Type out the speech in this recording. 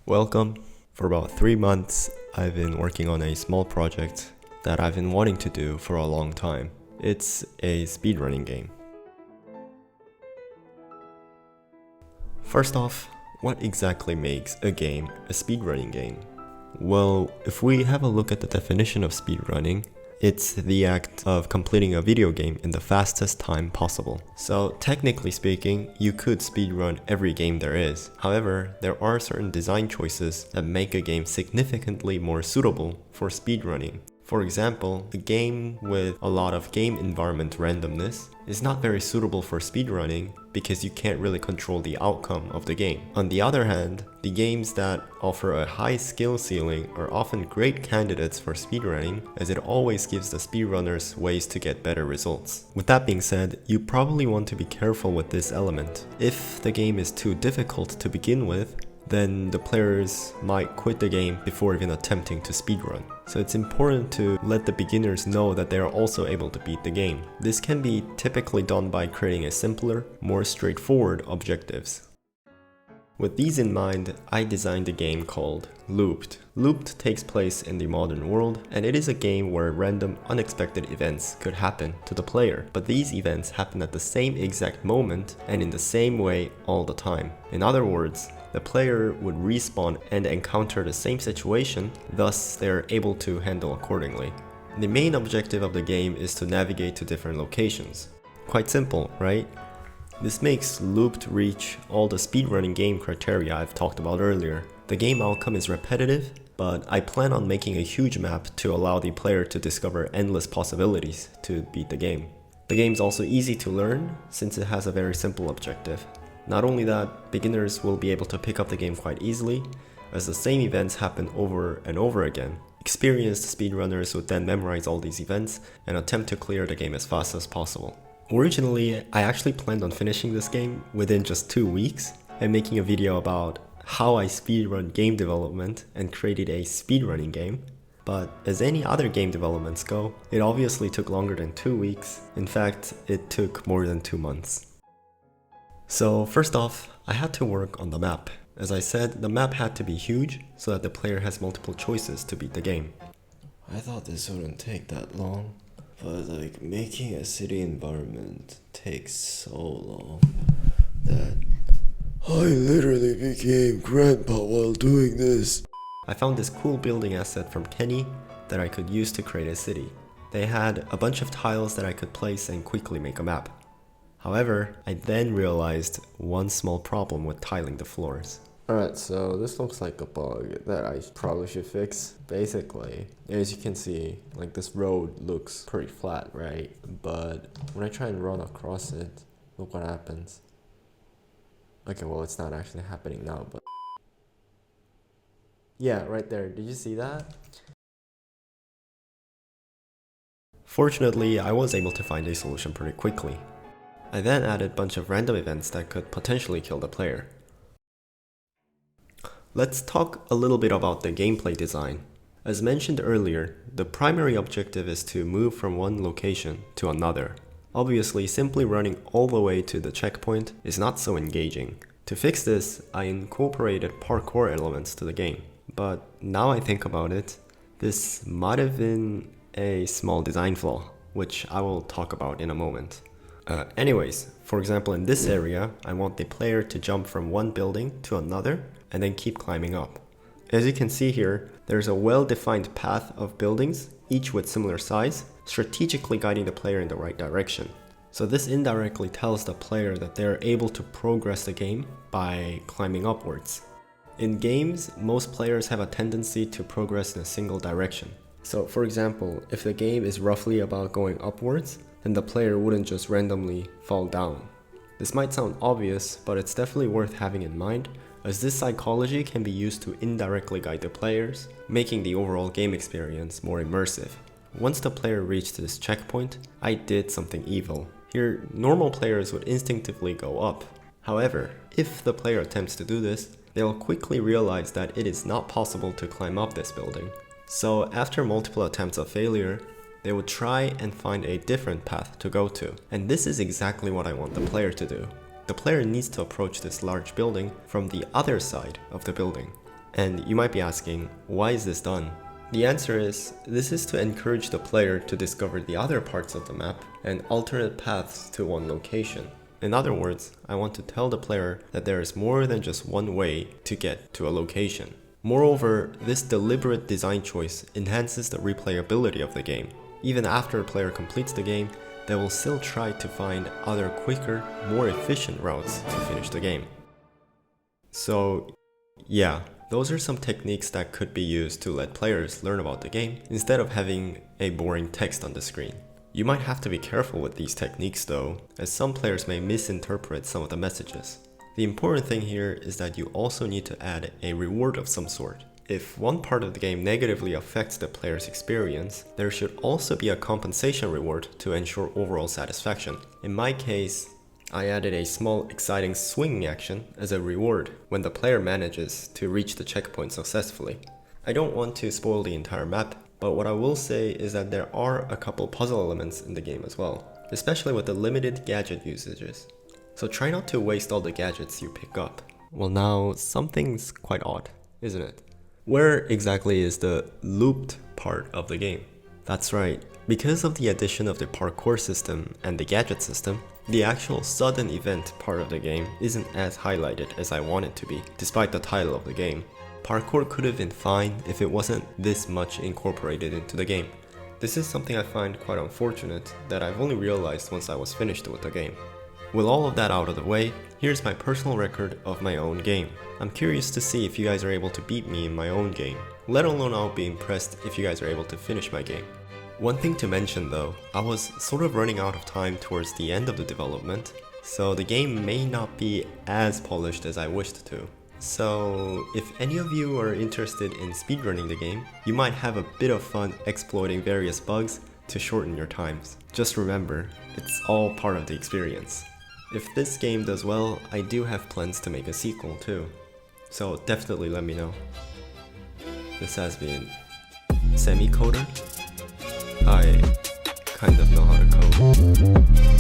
Welcome. For about 3 months, I've been working on a small project that I've been wanting to do for a long time. It's a speedrunning game. First off, what exactly makes a game a speedrunning game? Well, if we have a look at the definition of speedrunning, it's the act of completing a video game in the fastest time possible. So technically speaking, you could speedrun every game there is. However, there are certain design choices that make a game significantly more suitable for speedrunning. For example, a game with a lot of game environment randomness is not very suitable for speedrunning because you can't really control the outcome of the game. On the other hand, the games that offer a high skill ceiling are often great candidates for speedrunning, as it always gives the speedrunners ways to get better results. With that being said, you probably want to be careful with this element. If the game is too difficult to begin with, then the players might quit the game before even attempting to speedrun. So it's important to let the beginners know that they are also able to beat the game. This can be typically done by creating a simpler, more straightforward objectives. With these in mind, I designed a game called Looped. Looped takes place in the modern world, and it is a game where random, unexpected events could happen to the player. But these events happen at the same exact moment and in the same way all the time. In other words, the player would respawn and encounter the same situation, thus they are able to handle accordingly. The main objective of the game is to navigate to different locations. Quite simple, right? This makes Looped reach all the speedrunning game criteria I've talked about earlier. The game outcome is repetitive, but I plan on making a huge map to allow the player to discover endless possibilities to beat the game. The game's also easy to learn since it has a very simple objective. Not only that, beginners will be able to pick up the game quite easily, as the same events happen over and over again. Experienced speedrunners would then memorize all these events and attempt to clear the game as fast as possible. Originally, I actually planned on finishing this game within just 2 weeks and making a video about how I speedrun game development and created a speedrunning game. But as any other game developments go, it obviously took longer than 2 weeks. In fact, it took more than 2 months. So first off, I had to work on the map. As I said, the map had to be huge so that the player has multiple choices to beat the game. I thought this wouldn't take that long, but making a city environment takes so long that I literally became grandpa while doing this. I found this cool building asset from Kenny that I could use to create a city. They had a bunch of tiles that I could place and quickly make a map. However, I then realized one small problem with tiling the floors. Alright, so this looks like a bug that I probably should fix. Basically, as you can see, this road looks pretty flat, right? But when I try and run across it, look what happens. Okay, well, it's not actually happening now, but yeah, right there. Did you see that? Fortunately, I was able to find a solution pretty quickly. I then added a bunch of random events that could potentially kill the player. Let's talk a little bit about the gameplay design. As mentioned earlier, the primary objective is to move from one location to another. Obviously, simply running all the way to the checkpoint is not so engaging. To fix this, I incorporated parkour elements to the game. But now I think about it, this might have been a small design flaw, which I will talk about in a moment. Anyways, for example, in this area, I want the player to jump from one building to another and then keep climbing up. As you can see here, there's a well-defined path of buildings, each with similar size, strategically guiding the player in the right direction. So this indirectly tells the player that they are able to progress the game by climbing upwards. In games, most players have a tendency to progress in a single direction. So for example, if the game is roughly about going upwards, then the player wouldn't just randomly fall down. This might sound obvious, but it's definitely worth having in mind, as this psychology can be used to indirectly guide the players, making the overall game experience more immersive. Once the player reached this checkpoint, I did something evil. Here, normal players would instinctively go up. However, if the player attempts to do this, they'll quickly realize that it is not possible to climb up this building. So after multiple attempts of failure, they would try and find a different path to go to. And this is exactly what I want the player to do. The player needs to approach this large building from the other side of the building. And you might be asking, why is this done? The answer is, this is to encourage the player to discover the other parts of the map and alternate paths to one location. In other words, I want to tell the player that there is more than just one way to get to a location. Moreover, this deliberate design choice enhances the replayability of the game. Even after a player completes the game, they will still try to find other quicker, more efficient routes to finish the game. So, yeah, those are some techniques that could be used to let players learn about the game instead of having a boring text on the screen. You might have to be careful with these techniques though, as some players may misinterpret some of the messages. The important thing here is that you also need to add a reward of some sort. If one part of the game negatively affects the player's experience, there should also be a compensation reward to ensure overall satisfaction. In my case, I added a small exciting swinging action as a reward when the player manages to reach the checkpoint successfully. I don't want to spoil the entire map, but what I will say is that there are a couple puzzle elements in the game as well, especially with the limited gadget usages. So try not to waste all the gadgets you pick up. Well, now something's quite odd, isn't it? Where exactly is the looped part of the game? That's right, because of the addition of the parkour system and the gadget system, the actual sudden event part of the game isn't as highlighted as I want it to be, despite the title of the game. Parkour could have been fine if it wasn't this much incorporated into the game. This is something I find quite unfortunate that I've only realized once I was finished with the game. With all of that out of the way, here's my personal record of my own game. I'm curious to see if you guys are able to beat me in my own game, let alone I'll be impressed if you guys are able to finish my game. One thing to mention though, I was sort of running out of time towards the end of the development, so the game may not be as polished as I wished to. So if any of you are interested in speedrunning the game, you might have a bit of fun exploiting various bugs to shorten your times. Just remember, it's all part of the experience. If this game does well, I do have plans to make a sequel too, so definitely let me know. This has been Semi-Coder. I kind of know how to code.